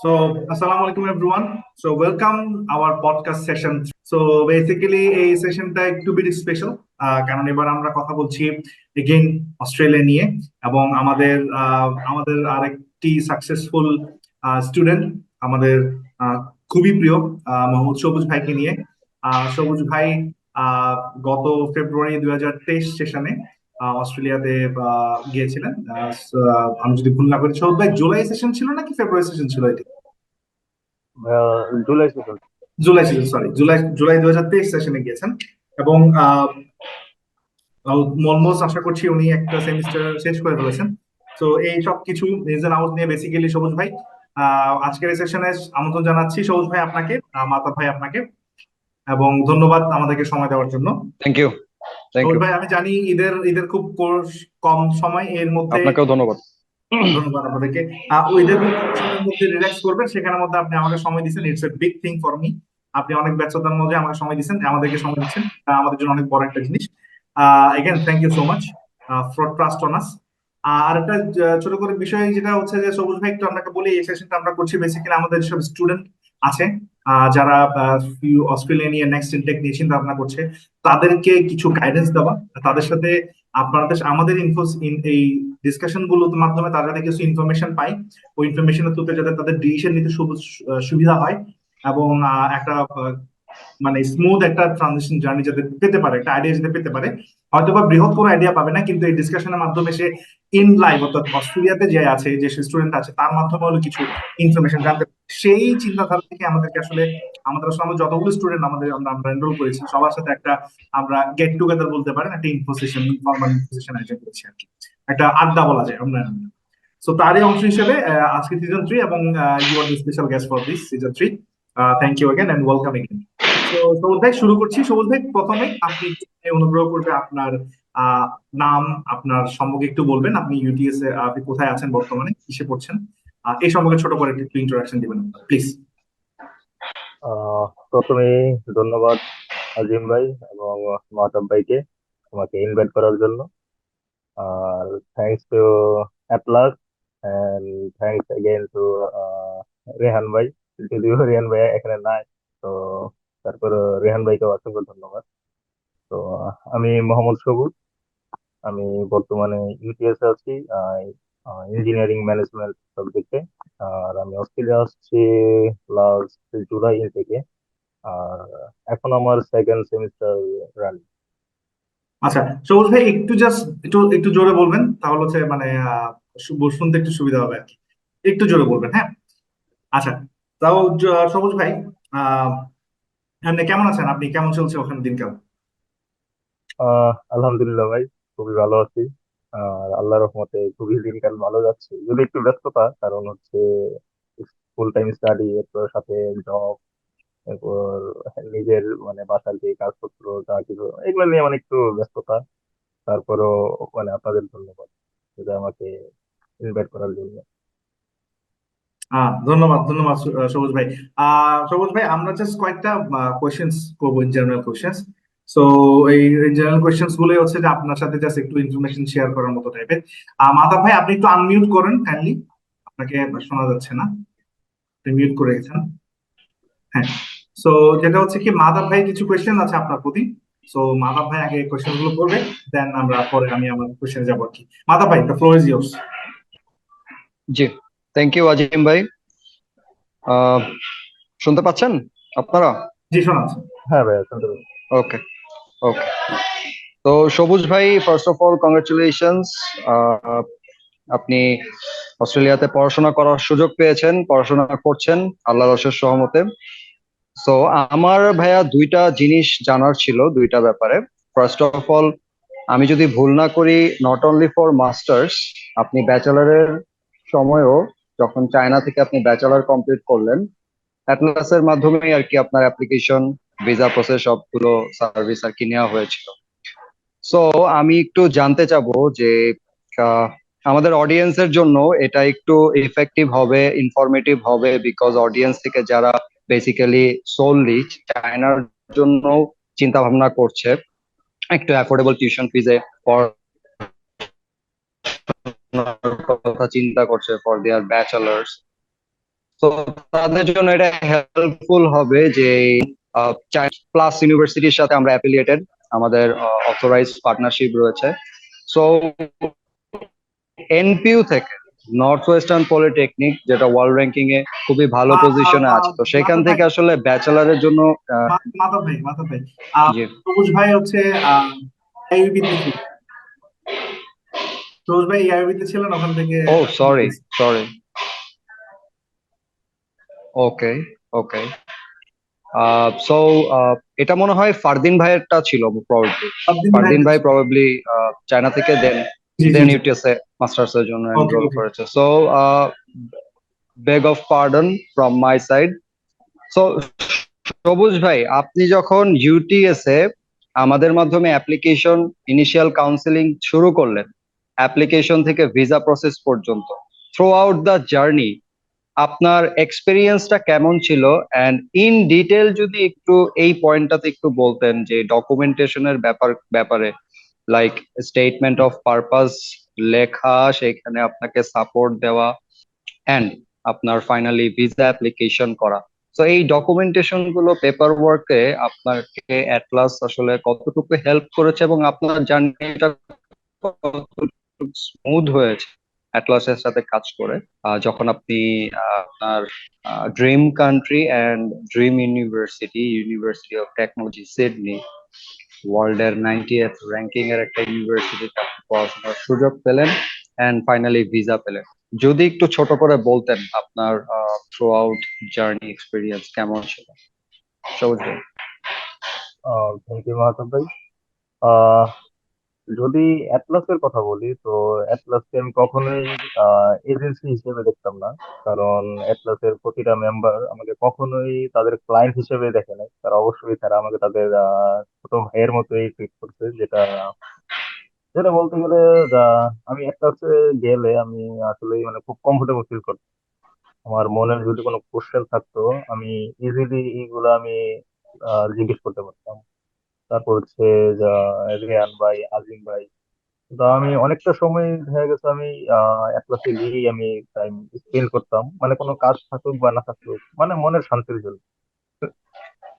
So, Assalamu alaikum everyone. So, welcome our podcast session. So, basically এই সেশনটা একটু bit special কারণ এবার আমরা কথা বলছি এগেইন অস্ট্রেলিয়া নিয়ে এবং আমাদের আরেকটি সাকসেসফুল স্টুডেন্ট আমাদের খুবই প্রিয় মোহাম্মদ সবুজ ভাইকে নিয়ে। সবুজ ভাই আহ, গত ফেব্রুয়ারি 2023 সেশনে অস্ট্রেলিয়াতে গিয়েছিলেন। আমি যদি ভুল না করি সবুজ ভাই জুলাই সেশন ছিল নাকি ফেব্রুয়ারি সেশন ছিল এটি? July session. July season, sorry, July July 2023 সেশনে গিয়েছেন এবং অলমোস্ট আশা করছি উনি একটা সেমিস্টার শেষ করে ফেলেছেন। তো এই সব কিছু ইনস এন্ড আউট নিয়ে বেসিক্যালি সবুজ ভাই আজকের এই সেশনে আমন্ত্রণ জানাচ্ছি সবুজ ভাই আপনাকে, মাতা ভাই আপনাকে, এবং ধন্যবাদ আমাদেরকে সময় দেওয়ার জন্য। Thank you. সবুজ ভাই, আমি জানি ঈদের ঈদের খুব কম সময়, এর মধ্যে আপনাকেও ধন্যবাদ। ধন্যবাদ আপনাদেরকে। ঈদের খুব কম সময়ের মধ্যে রিল্যাক্স করবেন, সেখানের মধ্যে আপনি আমাকে সময় দিচ্ছেন, it's a big thing for me. আপনি অনেক ব্যস্ততার মধ্যে আমাকে সময় দিচ্ছেন, আমাদেরকে সময় দিচ্ছেন, আমাদের জন্য অনেক বড় একটা জিনিস। Again thank you so much for trust on us. আর একটা ছোট করে বিষয় যেটা হচ্ছে যে সবুজ ভাই, একটু আপনাকে বলি, এই সেশনটা আমরা করছি বেসিক্যালি আমাদের যেসব স্টুডেন্ট আছে যারা অস্ট্রেলিয়া নিয়ে নেক্সট ইনটেক নিয়ে চিন্তা ভাবনা করছে, তাদেরকে কিছু গাইডেন্স দেওয়া, তাদের সাথে আমাদের এই ডিসকাশন গুলোর মাধ্যমে তারা যাতে কিছু ইনফরমেশন পায়, ওই ইনফরমেশনের থ্রুতে যাতে তাদের ডিসিশন নিতে সুবিধা হয় এবং একটা মানে স্মুথ একটা ট্রানজিশন জার্নি যাতে পেতে পারে, একটা আইডিয়া যাতে পেতে পারে। হয়তো বা বৃহৎ কোনো আইডিয়া পাবে না, কিন্তু এই ডিসকাশনের মাধ্যমে সে ইন লাইভ, অর্থাৎ অস্ট্রেলিয়াতে যে আছে, যে স্টুডেন্ট আছে, তার মাধ্যমে হলো কিছু ইনফরমেশন জানতে, সেই চিন্তাধারা থেকে আমাদেরকে আসলে আমাদের যতগুলো স্টুডেন্ট আমরা এনরোল করেছি সবার সাথে একটা আমরা গেট টুগেদার বলতে পারেন, একটা ইনফরমেশন, ইনফরমাল ইনফরমেশন আয়োজন করেছি আর কি, একটা আড্ডা বলা যায় আমরা। সো তারই অংশ হিসেবে আজকে সিজন 3 এবং you are the special guest for this season 3। Thank you again and welcome again. তো সবুজ ভাই, শুরু করছি। সবুজ ভাই, প্রথমে আপনি অনুগ্রহ করবে আপনার নাম, আপনার সম্পর্কে একটু বলবেন। আপনি ইউটিএস এ আপনি কোথায় আছেন বর্তমানে, কিসে পড়ছেন, এই সম্পর্কে ছোট করে একটু ইন্ট্রোডাকশন দিবেন প্লিজ। প্রথমেই ধন্যবাদ আজিম ভাই এবং মাহতাব ভাইকে আমাকে ইনভাইট করার জন্য। আর thanks to Atlas and thanks again to Rehan ভাই। যদিও রেহান ভাই এখানে নাই, তো তারপর রেহান ভাইকে অসংখ্য ধন্যবাদ। তো আমি মোহাম্মদ সবুজ। আমি বর্তমানে ইউটিএস আছি ইঞ্জিনিয়ারিং ম্যানেজমেন্ট সাবজেক্টে। আর আমি অস্ট্রেলিয়া আসছি লাস্ট জুলাই থেকে। আর এখন আমার সেকেন্ড সেমিস্টার রানিং। আচ্ছা সবুজ ভাই, একটু জাস্ট একটু একটু জোরে বলবেন, তাহলে হচ্ছে মানে শুনতে একটু সুবিধা হবে আর কি। একটু জোরে বলবেন, হ্যাঁ। আচ্ছা, তাও সবুজ ভাই, আহ আপনি কেমন আছেন? আপনি কেমন চলছে ওখানে দিনকাল? আলহামদুলিল্লাহ ভাই, খুবই ভালো আছি। আর আল্লাহর রহমতে খুবই দিনকাল ভালো যাচ্ছে, যদি একটু ব্যস্ততা, কারণ হচ্ছে ফুল টাইম স্টাডি, এরপর সাথে জব, এরপর নিজের মানে বাসার যে কাজপত্র যা কিছু এগুলো নিয়ে মানে একটু ব্যস্ততা। তারপরও মানে আপনাদের ধন্যবাদ যেটা আমাকে ইনভাইট করার জন্য। ধন্যবাদ ধন্যবাদ সবুজ ভাই। সবুজ ভাই, আমরা জাস্ট কয়েকটা কোয়েশ্চেন্স করবো, জেনারেল কোয়েশ্চেন্স। সো এই জেনারেল কোয়েশ্চেন্স গুলোই হচ্ছে যে আপনার সাথে জাস্ট একটু ইনফরমেশন শেয়ার করার মতো টাইপের। মাধব ভাই, আপনি একটু আনমিউট করেন কাইন্ডলি, আপনাকে শোনা যাচ্ছে না, মিউট করে গেছেন। হ্যাঁ। সো যেটা হচ্ছে কি, মাধব ভাই কিছু কোয়েশ্চেন আছে আপনার প্রতি। সো মাধব ভাই আগে কোয়েশ্চেন গুলো করবে, দেন আমরা পরে আমি আমার কোয়েশ্চেনে যাবো আর কি। মাধব ভাই, দ্য ফ্লোর ইজ ইয়োর্স। জি, থ্যাংক ইউ আজিম ভাই। আহ, শুনতে পাচ্ছেন আপনারা? জি, শোনা যাচ্ছে। হ্যাঁ ভাইয়া, শুনতে পাচ্ছি। ওকে, ওকে। তো সবুজ ভাই, ফার্স্ট অফ অল কংগ্রেচুলেশনস। আপনি অস্ট্রেলিয়াতে পড়াশোনা করার সুযোগ পেয়েছেন, পড়াশোনা করছেন আল্লাহর অশেষ সহমতে। সো আমার ভাইয়া দুইটা জিনিস জানার ছিল, দুইটা ব্যাপারে। ফার্স্ট অফ অল, আমি যদি ভুল না করি, নট অনলি ফর মাস্টার্স, আপনি ব্যাচেলারের সময়ও যখন চায়না থেকে আপনি ব্যাচেলার কমপ্লিট করলেন, অ্যাটলাসের মাধ্যমেই আর কি আপনার অ্যাপ্লিকেশন, ভিসা প্রসেস সবগুলো সার্ভিস আর কি নেওয়া হয়েছিল। সো আমি একটু জানতে চাবো যে আহ, আমাদের অডিয়েন্সের জন্য এটা একটু ইফেক্টিভ হবে, ইনফরমেটিভ হবে, বিকজ অডিয়েন্স থেকে যারা বেসিক্যালি সোললি চায়নার জন্য চিন্তা ভাবনা করছে, একটু অ্যাফোর্ডেবল টিউশন ফিজে পড়াশোনার কথা চিন্তা করছে ফর দেয়ার ব্যাচেলার্স। তো তাদের জন্য এটা হেল্পফুল হবে যে প্লাস ইউনিভার্সিটির সাথে আমরা অ্যাফিলিয়েটেড, আমাদের অথরাইজ পার্টনারশিপ রয়েছে। সো এনপিইউ থেকে নর্থ ওয়েস্টার্ন পলিটেকনিক, যেটা ওয়ার্ল্ড র্যাঙ্কিং এ খুবই ভালো পজিশনে আছে, তো সেখান মাধব ভাই, থেকে আসলে ব্যাচেলারের জন্য মাধব ভাই, জি। সবুজ ভাই হচ্ছে আইইউবিতে ছিল, সবুজ ভাই আইইউবিতে ছিলেন, ওখান থেকে ও সরি, সরি। ওকে, ওকে। সো এটা মনে হয় ফারদিন ভাইয়েরটা ছিল প্রবাবলি। আব্দিন ভাই। ফারদিন ভাই প্রবাবলি চায়না থেকে দেন জি জি দেন জি। ইউটিএসএ মাস্টার্স এর জন্য ওকে এনরোল ওকে। করেছে। So beg of pardon from my side. So সবুজ ভাই, আপনি যখন ইউটিএসএ আমাদের মাধ্যমে অ্যাপ্লিকেশন ইনিশিয়াল কাউন্সিলিং শুরু করলেন, অ্যাপ্লিকেশন থেকে ভিসা প্রসেস পর্যন্ত থ্রু আউট দ্য জার্নি আপনার এক্সপিরিয়েন্সটা কেমন ছিল, অ্যান্ড ইন ডিটেল যদি একটু এই পয়েন্টটাতে একটু বলতেন যে ডকুমেন্টেশনের ব্যাপারে, লাইক স্টেটমেন্ট অফ পারপাস লেখা, সেখানে আপনাকে সাপোর্ট দেওয়া, অ্যান্ড আপনার ফাইনালি ভিসা অ্যাপ্লিকেশন করা। তো এই ডকুমেন্টেশন গুলো, পেপার ওয়ার্কে আপনাকে অ্যাটলাস আসলে কতটুকু হেল্প করেছে এবং আপনার জার্নিটা কতটুকু স্মুথ হয়েছে অ্যাটলাসের সাথে কাজ করে, যখন আপনি আপনার dream country and dream university of technology Sydney, world এর 90th র্যাঙ্কিং এর একটা ইউনিভার্সিটিতে আপনি পড়াশোনার সুযোগ পেলেন এন্ড ফাইনালি ভিসা পেলেন। যদি একটু ছোট করে বলতেন আপনার থ্রু আউট জার্নি এক্সপিরিয়েন্স কেমন ছিল, সবুজ ভাই। থ্যাংক ইউ মাহাতাব ভাই। আহ, যদি অ্যাটলাসের কথা বলি, তো অ্যাটলাসকে আমি কখনোই এজেন্সি হিসেবে দেখতাম না। কারণ অ্যাটলাসের প্রতিটা মেম্বার আমাকে কখনোই তাদের ক্লায়েন্ট হিসেবে দেখে নাই। তারা অবশ্যই তারা আমাকে তাদের ছোট ভাইয়ের মতোই ট্রিট করছে, যেটা যেটা বলতে গেলে যা আমি অ্যাটলাসে গেলে আমি আসলে মানে খুব কমফোর্টেবল ফিল করতাম। আমার মনের যদি কোনো কোশ্চেন থাকতো, আমি ইজিলি এইগুলো আমি জিজ্ঞেস করতে পারতাম। তারপর হচ্ছে যা রিয়ান ভাই, আজিম ভাই, তো আমি অনেকটা সময় দেখা গেছে আমি ক্লাসে গিয়েই আমি টাইম স্পেন্ড করতাম, মানে কোনো কাজ থাকুক বা না থাকুক, মানে মনের শান্তির জন্য।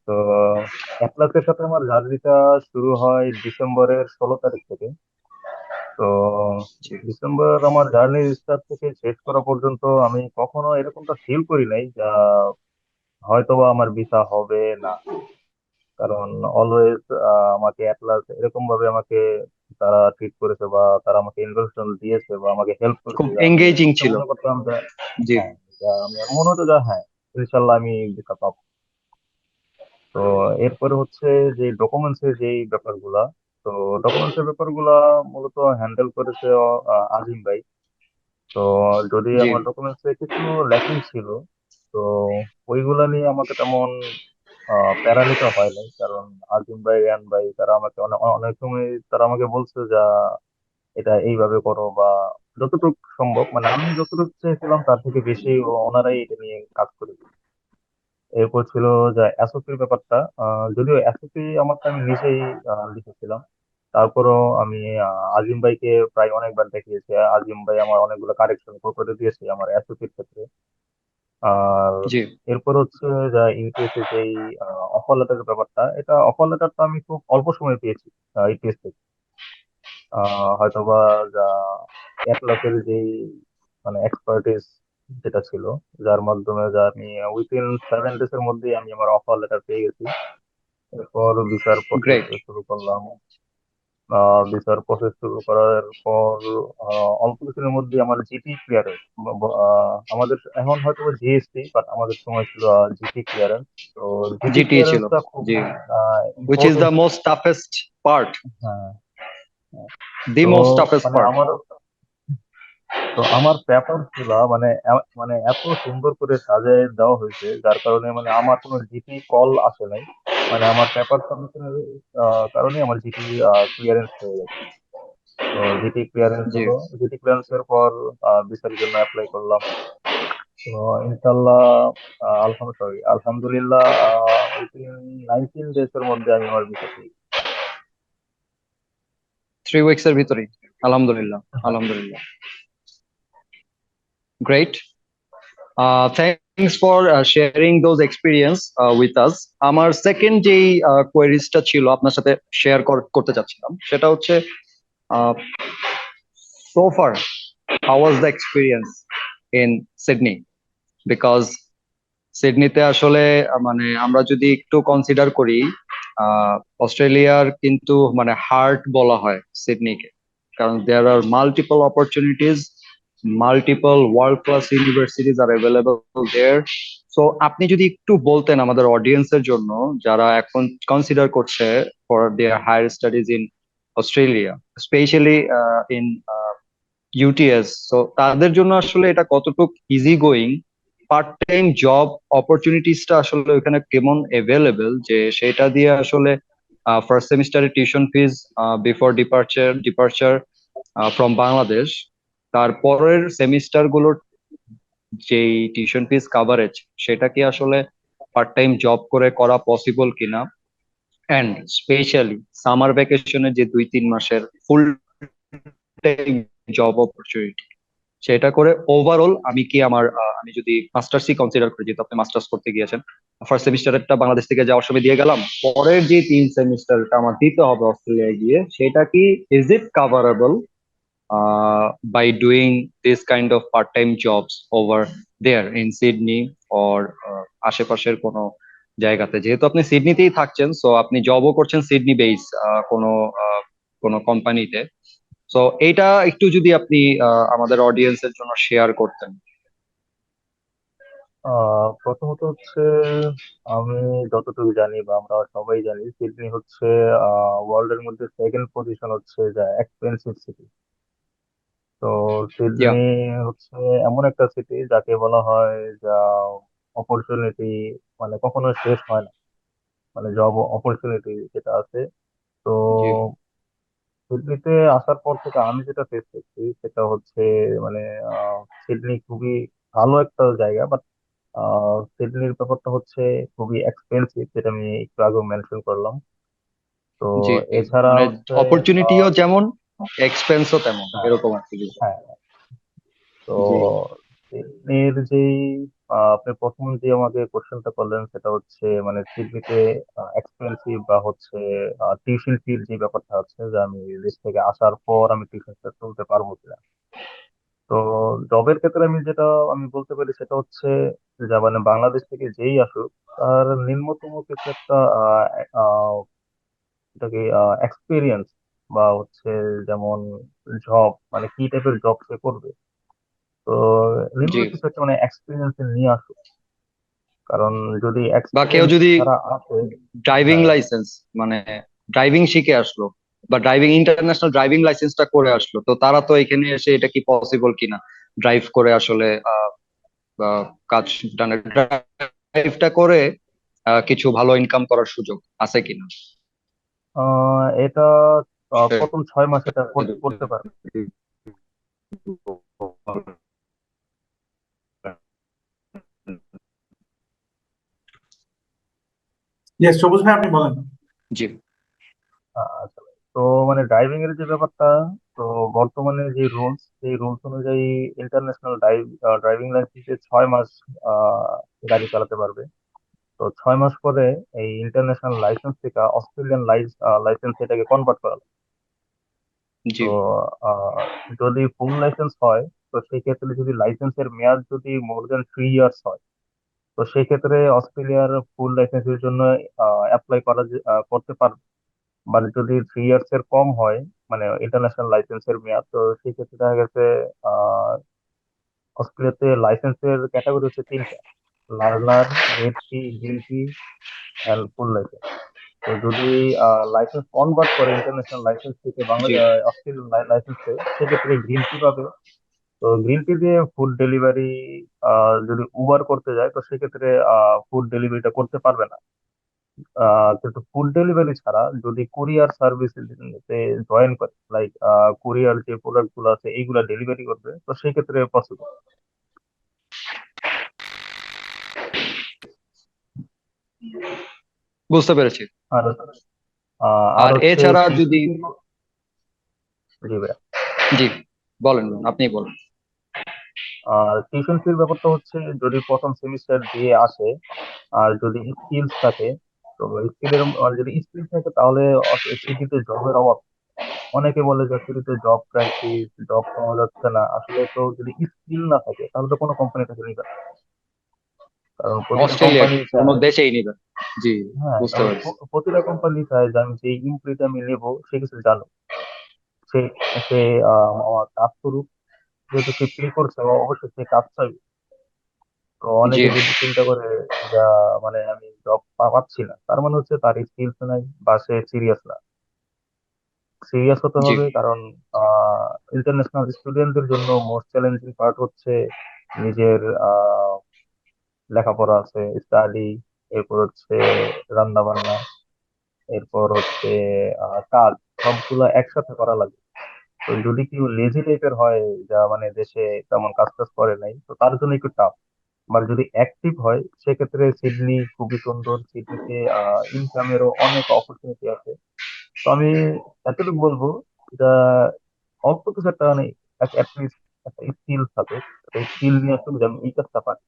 তো ক্লাসের সাথে আমার জার্নিটা শুরু হয় ডিসেম্বরের 16 তারিখ থেকে। তো জি। ডিসেম্বর আমার জার্নি স্টার্ট থেকে শেষ করা পর্যন্ত আমি কখনো এরকমটা ফিল করি নাই যা হয়তোবা আমার ভিসা হবে না। কারণ অলওয়েজ আমাকে অ্যাটলাস এরকম ভাবে আমাকে তারা ট্রিট করেছে, বা তারা আমাকে ইনফরমেশন দিয়েছে, বা আমাকে হেল্প করেছে, খুব যে আমি এঙ্গেজিং একটা ছিল। মনে করতাম যে জি। হ্যাঁ, যা আমি মনে হতো যে হ্যাঁ, ইনশাল্লাহ আমি ভিসা পাবো। তো এরপরে হচ্ছে যে ডকুমেন্টস এর যেই ব্যাপারগুলা, তো ডকুমেন্টস এর ব্যাপারগুলা মূলত হ্যান্ডেল করেছে আজিম ভাই। তো যদি জি। আমার ডকুমেন্টস এ কিছু ল্যাকিং ছিল, তো ওইগুলা নিয়ে আমাকে তেমন প্যারা নিতে হয় নাই। কারণ আজিম ভাই, রিয়ান ভাই, তারা আমাকে অনেক অনেক সময় তারা আমাকে বলছে যে এটা এইভাবে করো, বা যতটুকু সম্ভব, মানে আমি যতটুকু চেয়েছিলাম তার থেকে বেশি ওনারাই এটা নিয়ে কাজ করে। এরপর ছিল যে এসওপির ব্যাপারটা। যদিও এসওপি আমারটা আমি নিজেই লিখেছিলাম, তারপরও আমি আজিম ভাইকে প্রায় অনেকবার দেখিয়েছি। আজিম ভাই আমার অনেকগুলো কারেকশন করে দিয়েছে আমার এসওপির ক্ষেত্রে। আর জি। এরপর হচ্ছে যে ইউপিএসসি যেই অফার লেটারের ব্যাপারটা, এটা অফার লেটারটা আমি খুব অল্প সময় পেয়েছি ইউপিএসসি থেকে। হয়তোবা যা অ্যাটলাসের যেই মানে এক্সপার্টিস যেটা ছিল, যার মাধ্যমে যা আমি উইথিন 7 ডেজ এর মধ্যেই আমি আমার অফার লেটার পেয়ে গেছি। এরপর ভিসার প্রসেস গ্রেট। শুরু করলাম। ভিসার প্রসেস শুরু করার পর অল্প কিছুদিনের মধ্যে আমার জিটি ক্লিয়ারেন্স, আমাদের এখন হয়তো জিএসটি, বাট আমাদের সময় ছিল জিটি ক্লিয়ারেন্স। তো জিটি জিটি ছিল। ক্লিয়ারেন্সটা খুব জি। হুইচ ইজ ইম্পর্টেন্ট দ্য ছিল। মোস্ট টাফেস্ট পার্ট, হ্যাঁ, হ্যাঁ। দি তো মোস্ট টাফেস্ট মানে পার্ট। আমার তো আমার পেপার গুলা মানে মানে এত সুন্দর করে সাজায় দেওয়া হয়েছে, যার কারণে মানে আমার কোনো জিটি কল আসে নাই। মানে আমার পেপার সাবমিশনের কারণে আমার জিটি ক্লিয়ারেন্স হয়ে গেছে। তো জিটি ক্লিয়ারেন্স জি। হলো, জিটি ক্লিয়ারেন্স এর পর ভিসার জন্য অ্যাপ্লাই করলাম। তো ইনশাল্লাহ আলহামদুলিল্লাহ উইথিন 19 ডেজ এর মধ্যে আমি আমার ভিসা পেয়ে গেছি। 3 উইকস এর ভিতরেই? আলহামদুলিল্লাহ, হ্যাঁ। আলহামদুলিল্লাহ। Great. Thanks for sharing those experience with us. আমার সেকেন্ড যেই কোয়েরিজটা ছিল আপনার সাথে শেয়ার করতে চাচ্ছিলাম, সেটা হচ্ছে so far how was the experience in Sydney? Because সিডনিতে আসলে মানে আমরা যদি একটু কনসিডার করি, অস্ট্রেলিয়ার কিন্তু মানে হার্ট বলা হয় সিডনিকে, কারণ there are multiple opportunities, multiple world class universities are available there. So আপনি যদি একটু বলতেন আমাদের অডিয়েন্সের জন্য, যারা এখন কনসিডার করছে for their higher studies in Australia, specially in UTS, তো তাদের জন্য আসলে এটা কতটুকু easy going, part time job অপরচুনিটিসটা আসলে ওখানে কেমন অ্যাভেলেবেল, যে সেটা দিয়ে আসলে ফার্স্ট সেমিস্টারে tuition fees before departure from Bangladesh, তারপরের সেমিস্টার গুলোর যেই টিউশন ফিজ কাভারেজ, সেটা কি আসলে পার্ট টাইম জব করে করা পসিবল কিনা, অ্যান্ড স্পেশালি সামার ভ্যাকেশনের যে 2-3 মাসের ফুল টাইম জব অপরচুনিটি, সেটা করে ওভারঅল আমি কি আমার আমি যদি মাস্টার্সই কনসিডার করি, যেহেতু আপনি মাস্টার্স করতে গিয়েছেন, ফার্স্ট সেমিস্টারটা বাংলাদেশ থেকে যাওয়ার সময় দিয়ে গেলাম, পরের যে 3 সেমিস্টারটা আমার দিতে হবে অস্ট্রেলিয়ায় গিয়ে, সেটা কি is it coverable by doing this kind of part-time jobs over there in Sydney or আশেপাশের কোনো জায়গাতে? যেহেতু আপনি সিডনিতেই থাকছেন, সো আপনি জবও করছেন সিডনি বেস কোনো কোনো কোম্পানিতে, সো এইটা একটু যদি আপনি আমাদের অডিয়েন্সের জন্য শেয়ার করতেন। প্রথমত হচ্ছে, আমি যতটুকু জানি বা আমরা সবাই জানি, সিডনি হচ্ছে ওয়ার্ল্ড এর মধ্যে সেকেন্ড পজিশন হচ্ছে যা এক্সপেন্সিভ সিটি। তো ইয়া। সিডনি হচ্ছে এমন একটা সিটি যাকে বলা হয় যা অপরচুনিটি মানে কখনো শেষ হয় না, মানে জব অপরচুনিটি যেটা আছে। তো জি সিডনিতে আসার পর থেকে আমি যেটা ফেস করছি সেটা হচ্ছে মানে সিডনি খুবই ভালো একটা জায়গা, বাট সিডনির ব্যাপারটা হচ্ছে খুবই এক্সপেন্সিভ, যেটা আমি একটু আগে মেনশন করলাম। তো জি এছাড়া মানে হচ্ছে অপরচুনিটিও যেমন, এক্সপেন্সও তেমন, হ্যাঁ, এরকম আর কি বিষয়। হ্যাঁ। তো জি সিডনির যেই আপনি প্রথম যে আমাকে কোশ্চেনটা করলেন সেটা হচ্ছে মানে সিডনিতে এক্সপেন্সিভ বা হচ্ছে টিউশন ফির যে ব্যাপারটা আছে, যে আমি দেশ থেকে আসার পর আমি টিউশনটা তুলতে পারবো কিনা। তো জবের ক্ষেত্রে আমি যেটা আমি বলতে পারি সেটা হচ্ছে, যা মানে বাংলাদেশ থেকে যেই আসুক তার নিম্নতম কিছু একটা এটাকে এক্সপিরিয়েন্স বা হচ্ছে যেমন জব, মানে কি টাইপের জব সে করবে, তো নিম্ন জি। কিছু একটা মানে এক্সপিরিয়েন্স নিয়ে আসুক। কারণ যদি বা কেউ এক্সপিরিয়েন্স যদি ছাড়া আসে, ড্রাইভিং হ্যাঁ, লাইসেন্স মানে ড্রাইভিং শিখে আসলো, বা ড্রাইভিং ইন্টারন্যাশনাল ড্রাইভিং লাইসেন্সটা করে আসলো, তো তারা তো এখানে এসে এটা কি পসিবল কিনা ড্রাইভ করে আসলে কাজ, ড্রাইভটা করে কিছু ভালো ইনকাম করার সুযোগ আছে কিনা? এটা প্রথম 6 মাস এটা করতে পারবে। ইয়েস, সবুজ ভাই আপনি বলেন। জি আচ্ছা, তো মানে ড্রাইভিং এর যে ব্যাপারটা, তো বর্তমানে যে রুলস, সেই রুলস অনুযায়ী ইন্টারন্যাশনাল ড্রাইভিং লাইসেন্সে 6 মাস আহ, গাড়ি চালাতে পারবে। তো 6 মাস পরে এই ইন্টারন্যাশনাল লাইসেন্স থেকে অস্ট্রেলিয়ান লাইসেন্স এটাকে কনভার্ট করা লাগে। জি তো আহ, যদি ফুল লাইসেন্স হয়, তো সেই ক্ষেত্রে যদি লাইসেন্সের মেয়াদ যদি মোর দেন 3 ইয়ার্স হয়, তো সেই ক্ষেত্রে অস্ট্রেলিয়ার ফুল লাইসেন্সের জন্য অ্যাপ্লাই করতে পারবে। মানে যদি 3 ইয়ার্স এর কম হয়, মানে ইন্টারন্যাশনাল লাইসেন্সের মেয়াদ, তো সেই ক্ষেত্রে দেখা গেছে আহ অস্ট্রেলিয়াতে লাইসেন্সের ক্যাটাগরি হচ্ছে 3টা: learner, red P, green pea, and full licence. তো যদি লাইসেন্স কনভার্ট করে ইন্টারন্যাশনাল লাইসেন্স থেকে জি অস্ট্রেলিয়ান লাইসেন্সে, সেক্ষেত্রে গ্রিন পি পাবে। তো গ্রিন টি দিয়ে ফুড ডেলিভারি যদি উবার করতে যায়, তো সেক্ষেত্রে ফুড ডেলিভারিটা করতে পারবে না। কিন্তু ফুড ডেলিভারি ছাড়া যদি কুরিয়ার সার্ভিস জয়েন করে, লাইক কুরিয়ার যে প্রোডাক্ট গুলো আছে এইগুলা ডেলিভারি করবে, তো সেক্ষেত্রে পসিবল। বুঝতে পেরেছি। আর আর আর হচ্ছে এছাড়া যদি, সিকিউরিটি। জি ভাইয়া। জি বলেন, আপনি বলেন। আর টিউশন ফির ব্যাপারটা হচ্ছে, যদি প্রথম সেমিস্টার দিয়ে আসে আর যদি স্কিলস থাকে, তো স্কিলের যদি স্কিল থাকে তাহলে সিটিতে জবের অভাব। অনেকে বলে যে সিটিতে জব ক্রাইসিস, জব পাওয়া যাচ্ছে না। আসলে তো যদি স্কিল না থাকে তাহলে তো কোনো কোম্পানি তাকে নিবে না। কারণ প্রতিটা অস্ট্রেলিয়া কোম্পানি কোনো চায়, দেশেই নিবে। জি, হ্যাঁ বুঝতে কারণ পারছি। প্রতিটা কোম্পানি চায় যে আমি যে এমপ্লয়িটা আমি নেবো সে কিছু জানো, সে সে আমার কাজ করুক, যেহেতু সে পে করছে অবশ্যই সে কাজ চাইবে। তো জি, অনেকে যদি চিন্তা করে যা মানে আমি জব পাচ্ছি না, তার মানে হচ্ছে তার স্কিলস নাই বা সে সিরিয়াস না। সিরিয়াস হতে জি। হবে, কারণ ইন্টারন্যাশনাল স্টুডেন্টদের জন্য মোস্ট চ্যালেঞ্জিং পার্ট হচ্ছে নিজের লেখাপড়া আছে, স্টাডি, এরপর হচ্ছে রান্না বান্না, এরপর হচ্ছে কাজ, সবগুলা একসাথে করা লাগে। তো যদি কেউ লেজি টাইপের হয়, যা মানে দেশে তেমন কাজ টাজ করে নাই, তো তার জন্য একটু টাফ। আবার যদি অ্যাক্টিভ হয় সেক্ষেত্রে সিডনি খুবই সুন্দর, সিডনিতে ইনকামেরও অনেক অপরচুনিটি আছে। তো আমি এতটুকু বলবো, এটা অল্প কিছু একটা মানে অ্যাটলিস্ট একটা স্কিল থাকে, স্কিল নিয়ে আসলে যেমন এই কাজটা পারে,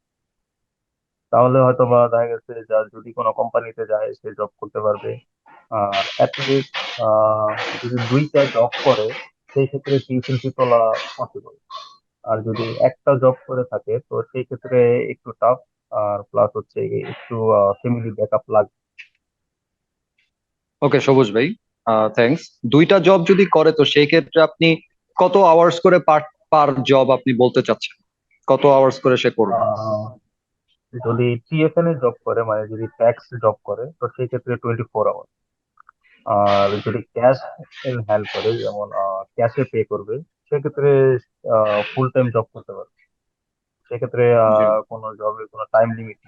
তাহলে হয়তো বা দেখা গেছে যা যদি কোনো কোম্পানিতে যায় সে জব করতে পারবে। আর অ্যাটলিস্ট যদি দুইটা জব করে সেই ক্ষেত্রে টিউশন ফি তোলা পসিবল। আর যদি একটা জব করে থাকে তো সেই ক্ষেত্রে একটু টাফ। আর প্লাস হচ্ছে একটু ফ্যামিলি ব্যাকআপ লাগবে। ওকে সবুজ ভাই, থ্যাঙ্কস। দুইটা জব যদি করে তো সেই ক্ষেত্রে আপনি কত আওয়ার্স করে পার পার জব আপনি বলতে চাচ্ছেন? কত আওয়ার্স করে সে করবে? আহ, যদি টিএফএন এ জব করে, মানে যদি ট্যাক্স জব করে, তো সেই ক্ষেত্রে 24 আওয়ার। আর যদি ক্যাশ ইন হ্যান্ড করে, যেমন ক্যাশে পে করবে, সেক্ষেত্রে ফুল টাইম জব করতে পারবে। সেক্ষেত্রে জি, কোনো জবে কোনো টাইম লিমিট।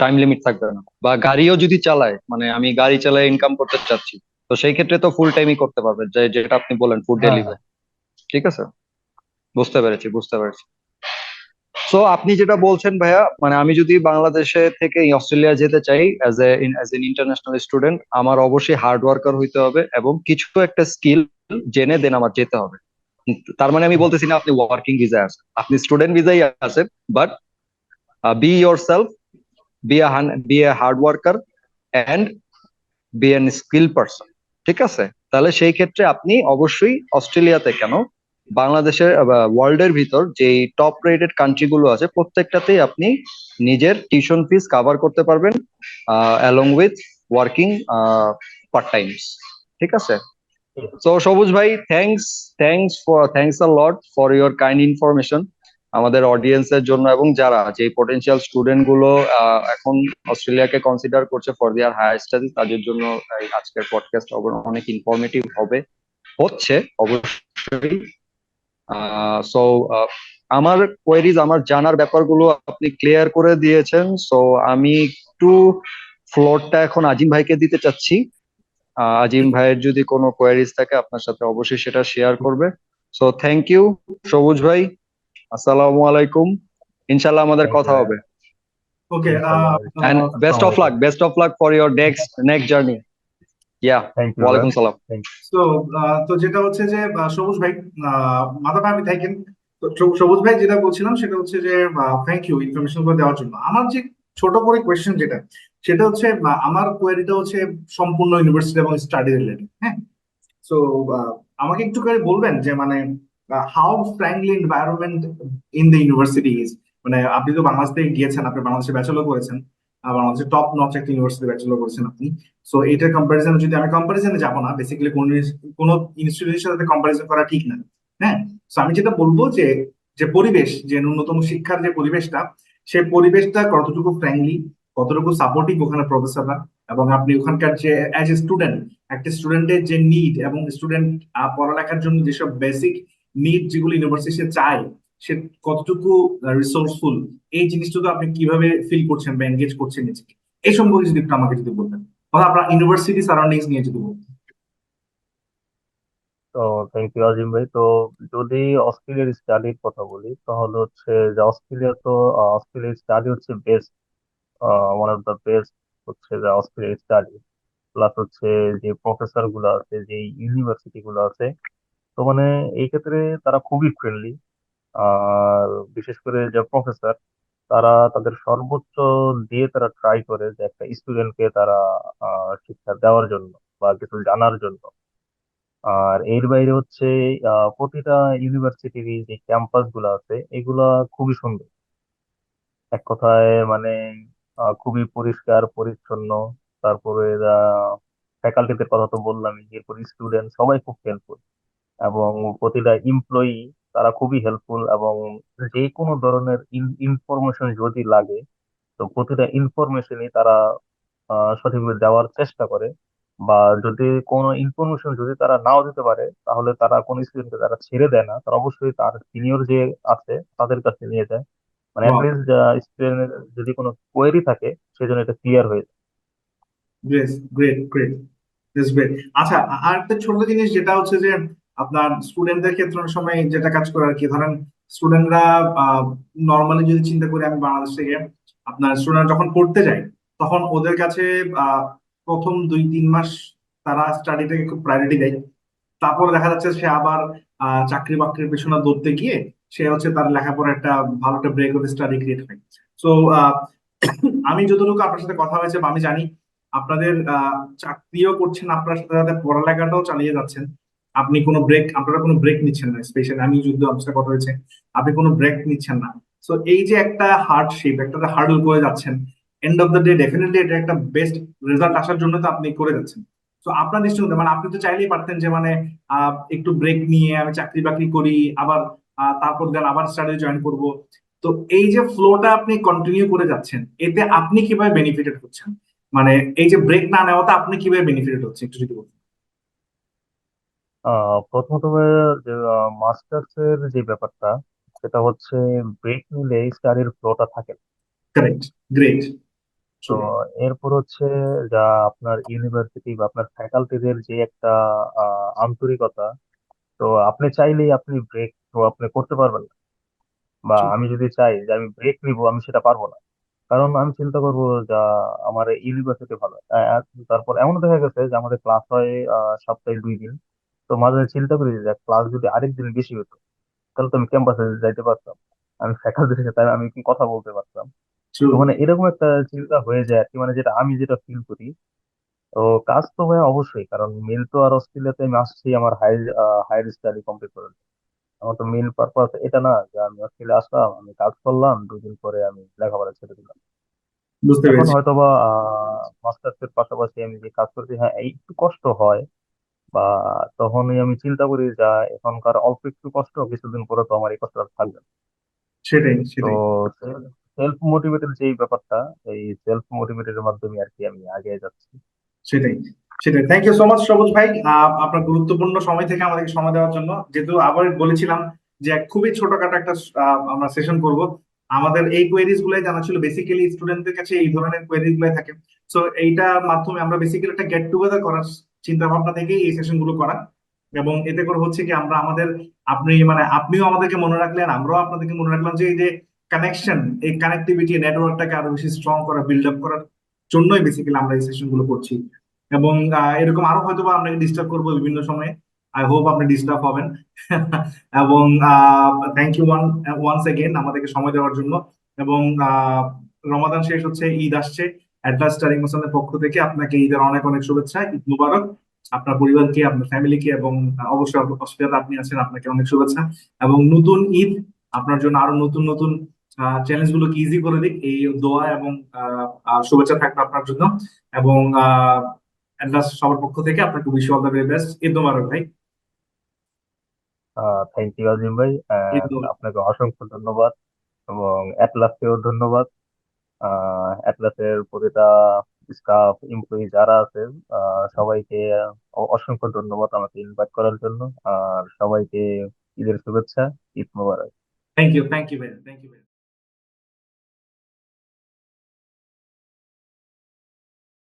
টাইম লিমিট থাকবে না। বা গাড়িও যদি চালায়, মানে আমি গাড়ি চালায় ইনকাম করতে চাচ্ছি, তো সেই ক্ষেত্রে তো ফুল টাইমই করতে পারবে, যেটা আপনি বলেন ফুড হ্যাঁ, হ্যাঁ। ডেলিভারি। ঠিক আছে, বুঝতে পেরেছি, বুঝতে পেরেছি। সো আপনি যেটা বলছেন ভাইয়া, মানে আমি যদি বাংলাদেশে থেকে অস্ট্রেলিয়া যেতে চাই অ্যাজ এন ইন্টারন্যাশনাল স্টুডেন্ট, আমার অবশ্যই হার্ড ওয়ার্কার হইতে হবে এবং কিছু একটা স্কিল জেনে দেন আমার যেতে হবে। তার মানে আমি হুম। বলতেছি না আপনি ওয়ার্কিং ভিসায় আছেন, আপনি স্টুডেন্ট ভিসায় আছেন, but be yourself, be a hard worker and be an skill person. ঠিক আছে, তাহলে সেই ক্ষেত্রে আপনি অবশ্যই অস্ট্রেলিয়াতে কেন, বাংলাদেশের ওয়ার্ল্ডের ভিতর যে টপ রেটেড কান্ট্রি গুলো আছে প্রত্যেকটাতেই আপনি নিজের টিউশন ফিস কাভার করতে পারবেন, along with working part Times. ঠিক আছে। ঠিক আছে। সো সবুজ ভাই, thanks a lot for your kind information আমাদের অডিয়েন্সের জন্য, এবং যারা যে পটেনশিয়াল স্টুডেন্ট গুলো এখন অস্ট্রেলিয়াকে কনসিডার করছে ফর দেয়ার হায়ার স্টাডিজ, তাদের জন্য এই আজকের পডকাস্ট অনেক ইনফরমেটিভ হবে, হচ্ছে অবশ্যই। সো আমার কোয়েরিজ, আমার জানার ব্যাপারগুলো আপনি ক্লিয়ার করে দিয়েছেন। সো আমি একটু ফ্লোরটা এখন আজিম ভাইকে দিতে চাচ্ছি। আজিম ভাইয়ের যদি কোনো কোয়েরিজ থাকে আপনার সাথে অবশ্যই সেটা শেয়ার করবে। সো থ্যাংক ইউ সবুজ ভাই, আসসালামু আলাইকুম, ইনশাল্লাহ আমাদের থ্যাংক ইউ কথা ভাইয়া। হবে। জি, ইনশাল্লাহ। এন্ড বেস্ট আসসালামু অফ লাক, আলাইকুম। Best of luck for your next journey. Yeah, thank you ভাইয়া। ওয়ালাইকুম সালাম। থ্যাংক তো তো যেটা হচ্ছে যে সবুজ ভাই, মাধব ভাই, আমি থাকেন। তো সবুজ ভাই যেটা বলছিলাম সেটা হচ্ছে যে থ্যাংক ইউ ইনফরমেশন করে দেওয়ার জন্য। আমার যে ছোট করে কোয়েশ্চেন যেটা, সেটা হচ্ছে আমার কোয়েরিটা হচ্ছে সম্পূর্ণ ইউনিভার্সিটি এবং স্টাডি রিলেটেড। হ্যাঁ। সো আমাকে একটু করে বলবেন যে মানে how frankly environment in the university is. মানে আপনি তো বাংলাদেশ থেকে গিয়েছেন, আপনি বাংলাদেশে ব্যাচেলর করেছেন, বাংলাদেশের টপ নচ একটা ইউনিভার্সিটি ব্যাচেলর করেছেন আপনি। সো এটার কম্পারিজন, যদি আমি কম্পারিজনে যাবো না, বেসিক্যালি কোন ইনস্টিটিউটের সাথে কম্পারিজন করা ঠিক না। হ্যাঁ। সো আমি যেটা বলবো যে যে পরিবেশ, যে ন্যূনতম শিক্ষার যে পরিবেশটা, সেই পরিবেশটা কতটুকু ফ্র্যাঙ্কলি, কতটুকু সাপোর্টিভ ওখানে প্রফেসররা, এবং আপনি ওখানকার যে অ্যাজ এ স্টুডেন্ট, একটা স্টুডেন্টের যে নিড এবং স্টুডেন্ট পড়ালেখার জন্য যেসব বেসিক নিড যেগুলো ইউনিভার্সিটি চায়, সে কতটুকু রিসোর্সফুল, এই জিনিসটুকু আপনি কিভাবে ফিল করছেন বা এনগেজ করছেন নিজেকে, এই সম্পর্কে যদি একটু আমাকে যদি বলতেন, বা আপনার ইউনিভার্সিটি সারাউন্ডিংস নিয়ে যদি বলতেন। তো থ্যাংক ইউ আজিম ভাই। তো যদি অস্ট্রেলিয়ার স্টাডির কথা বলি তাহলে হচ্ছে যে অস্ট্রেলিয়া তো অস্ট্রেলিয়ার স্টাডি হচ্ছে best, one of the best হচ্ছে যে অস্ট্রেলিয়ার স্টাডি। প্লাস হচ্ছে যে প্রফেসর গুলো আছে, যে ইউনিভার্সিটি গুলো আছে, তো মানে এই ক্ষেত্রে তারা খুবই ফ্রেন্ডলি। আর বিশেষ করে যে প্রফেসর, তারা তাদের সর্বোচ্চ দিয়ে তারা ট্রাই করে যে একটা স্টুডেন্টকে তারা শিক্ষা দেওয়ার জন্য বা কিছু জানার জন্য। আর এর বাইরে হচ্ছে প্রতিটা ইউনিভার্সিটির যে ক্যাম্পাস গুলো আছে এগুলা খুবই সুন্দর। এক কথায় মানে খুবই পরিষ্কার পরিচ্ছন্ন। তারপরে ফ্যাকাল্টিদের কথা তো বললামই, এরপর স্টুডেন্ট সবাই খুব হেল্পফুল, এবং প্রতিটা এমপ্লয়ি তারা খুবই হেল্পফুল, এবং যে কোনো ধরনের ইনফরমেশন যদি লাগে, তো প্রতিটা ইনফরমেশনই তারা সঠিকভাবে দেওয়ার চেষ্টা করে। বা যদি কোনো ইনফরমেশন যদি তারা নাও দিতে পারে, তাহলে তারা কোনো স্টুডেন্টকে তারা ছেড়ে দেয় না, তারা অবশ্যই তার সিনিয়র যে আছে তাদের কাছে নিয়ে যায়। মানে ওয়াও, অ্যাটলিস্ট স্টুডেন্টের যদি কোনো কোয়েরি থাকে সেজন্য এটা ক্লিয়ার হয়ে যায়। Great, great, great, this great. আচ্ছা, আর একটা ছোট জিনিস যেটা হচ্ছে যে আপনার স্টুডেন্টদের ক্ষেত্রে অনেক সময় যেটা কাজ করে আর কি, ধরেন স্টুডেন্টরা নর্মালি যদি চিন্তা করি আমি বাংলাদেশ থেকে, আপনার স্টুডেন্ট যখন পড়তে যায় তখন ওদের কাছে আহ, প্রথম 2-3 মাস তারা স্টাডিটাকে খুব প্রায়োরিটি দেয়। তারপরে দেখা যাচ্ছে সে আবার চাকরি বাকরির পেছনে দৌড়তে গিয়ে সে হচ্ছে তার লেখাপড়া একটা ভালো একটা ব্রেক অফ স্টাডি ক্রিয়েট হয়। তো আমি যতটুকু আপনার সাথে কথা হয়েছে বা আমি জানি আপনাদের চাকরিও করছেন, আপনার সাথে সাথে পড়ালেখাটাও চালিয়ে যাচ্ছেন। আপনি কোনো ব্রেক, আপনারা কোনো ব্রেক নিচ্ছেন না, স্পেশালি আমি যুদ্ধ আপনার সাথে কথা হয়েছে, আপনি কোনো ব্রেক নিচ্ছেন না। তো এই যে একটা হার্ডশিপ, একটা হার্ডল করে যাচ্ছেন, end of the day definitely এটা একটা বেস্ট রেজাল্ট আসার জন্য তো আপনি করে যাচ্ছেন। তো আপনার দৃষ্টিকোণে মানে আপনি তো চাইলেই পারতেন যে মানে একটু ব্রেক নিয়ে আমি চাকরি বাকরি করি, আবার তারপর দেন আবার স্টাডি জয়েন করব। তো এই যে ফ্লোটা আপনি কন্টিনিউ করে যাচ্ছেন, এতে আপনি কিভাবে বেনিফিটেড হচ্ছেন? মানে এই যে ব্রেক না নেওয়াতে আপনি কিভাবে বেনিফিটেড হচ্ছে একটু যদি বলতেন। প্রথমত যে মাস্টার্স এর যে ব্যাপারটা, সেটা হচ্ছে ব্রেক নিলে স্টাডির ফ্লোটা থাকে না। কারেক্ট, গ্রেট, তো এরপর হচ্ছে যা আপনার ইউনিভার্সিটি বা আপনার ফ্যাকাল্টিদের যে একটা আন্তরিকতা, তো আপনি চাইলেই আপনি ব্রেক তো আপনি করতে পারবেন না। বা আমি যদি চাই যে আমি ব্রেক নিব, আমি সেটা পারবো না। কারণ আমি চিন্তা করবো যা আমার ইউনিভার্সিটি ভালো, তারপর এমন দেখা গেছে যে আমাদের ক্লাস হয় সপ্তাহে 2 দিন। তো মাঝে চিন্তা করি যে ক্লাস যদি আরেকদিন বেশি হতো, তাহলে তো আমি ক্যাম্পাসে যাইতে পারতাম, আমি ফ্যাকাল্টির সাথে আমি কি কথা বলতে পারতাম। ট্রু। তো মানে এরকম একটা চিন্তা হয়ে যায় আর কি, মানে যেটা ফিল করি। তো কাজ তো ভাই অবশ্যই, কারণ মেন তো আর অস্ট্রেলিয়াতে আমি আসছি আমার হায়ার স্টাডি কমপ্লিট করে। আমার তো মেন পারপাস এটা না যে আমি অস্ট্রেলিয়া আসলাম, আমি কাজ করলাম, 2 দিন পরে আমি লেখাপড়া ছেড়ে দিলাম। বুঝতে এখন পেরেছি। হয়তোবা মাস্টার্স এর পাশাপাশি আমি যে কাজ করছি, হ্যাঁ একটু কষ্ট হয়, বা তখনই আমি চিন্তা করি যে এখনকার অল্প একটু কষ্ট, কিছুদিন পরে তো আমার এই কষ্টটা আর থাকবে না। সেটাই, তো সেটাই, সেলফ মোটিভেটেড যেই ব্যাপারটা, এই সেলফ মোটিভেটেড মাধ্যমে আর কি আমি আগে যাচ্ছি। সেটাই, সেটাই। থ্যাংক ইউ সো মাচ সবুজ ভাই, আপনার গুরুত্বপূর্ণ সময় থেকে আমাদেরকে সময় দেওয়ার জন্য। যেহেতু আবার বলেছিলাম যে খুবই ছোটখাটো একটা আমরা সেশন করব, আমাদের এই কোয়েরিজ গুলাই জানা ছিল, বেসিক্যালি স্টুডেন্টদের কাছে এই ধরনের কোয়েরিজ গুলাই থাকে। তো এইটার মাধ্যমে আমরা বেসিক্যালি একটা গেট টুগেদার করার চিন্তা ভাবনা থেকেই এই সেশন গুলো করা। এবং এতে করে হচ্ছে কি আমরা আমাদের, আপনি মানে আপনিও আমাদেরকে মনে রাখলেন, আমরাও আপনাদেরকে মনে রাখলাম যে এই যে কানেকশন, এই কানেক্টিভিটি নেটওয়ার্কটাকে আরো বেশি স্ট্রং করা, বিল্ড আপ করার জন্যই বেসিক্যালি আমরা এই সেশন গুলো করছি। এবং এরকম আরো হয়তো বা আপনাকে ডিস্টার্ব করবো বিভিন্ন সময়ে। আই হোপ আপনি ডিস্টার্ব হবেন। এবং থ্যাংক ইউ ওয়ান্স এগেন আমাদেরকে সময় দেওয়ার জন্য। এবং রমাদান শেষ হচ্ছে, ঈদ আসছে, অ্যাডভান্স স্টাডি মোশনের পক্ষ থেকে আপনাকে ঈদের অনেক অনেক শুভেচ্ছা, ঈদ মুবারক আপনার পরিবারকে, আপনার ফ্যামিলিকে, এবং অবশ্যই অস্ট্রেলিয়াতে আপনি আছেন, আপনাকে অনেক শুভেচ্ছা। এবং নতুন ঈদ আপনার জন্য আরো নতুন নতুন চ্যালেঞ্জ গুলোকে ইজি করে দিক, এই দোয়া এবং শুভেচ্ছা থাকবে আপনার জন্য। এবং অ্যাডভান্স সবার পক্ষ থেকে আপনাকে wish all the very best. Eid Mubarak ভাই। থ্যাংক ইউ আজিম ভাই, ঈদ and মোবারক। আপনাকে অসংখ্য ধন্যবাদ, এবং অ্যাটলাসকেও ধন্যবাদ। অ্যাটলাসের প্রতিটা স্টাফ এমপ্লয়ি যারা আছে, সবাইকে অসংখ্য ধন্যবাদ আমাকে ইনভাইট করার জন্য। আর সবাইকে ঈদের শুভেচ্ছা, ঈদ মোবারক। থ্যাংক ইউ, থ্যাংক ইউ ভাই, থ্যাংক ইউ ভাই।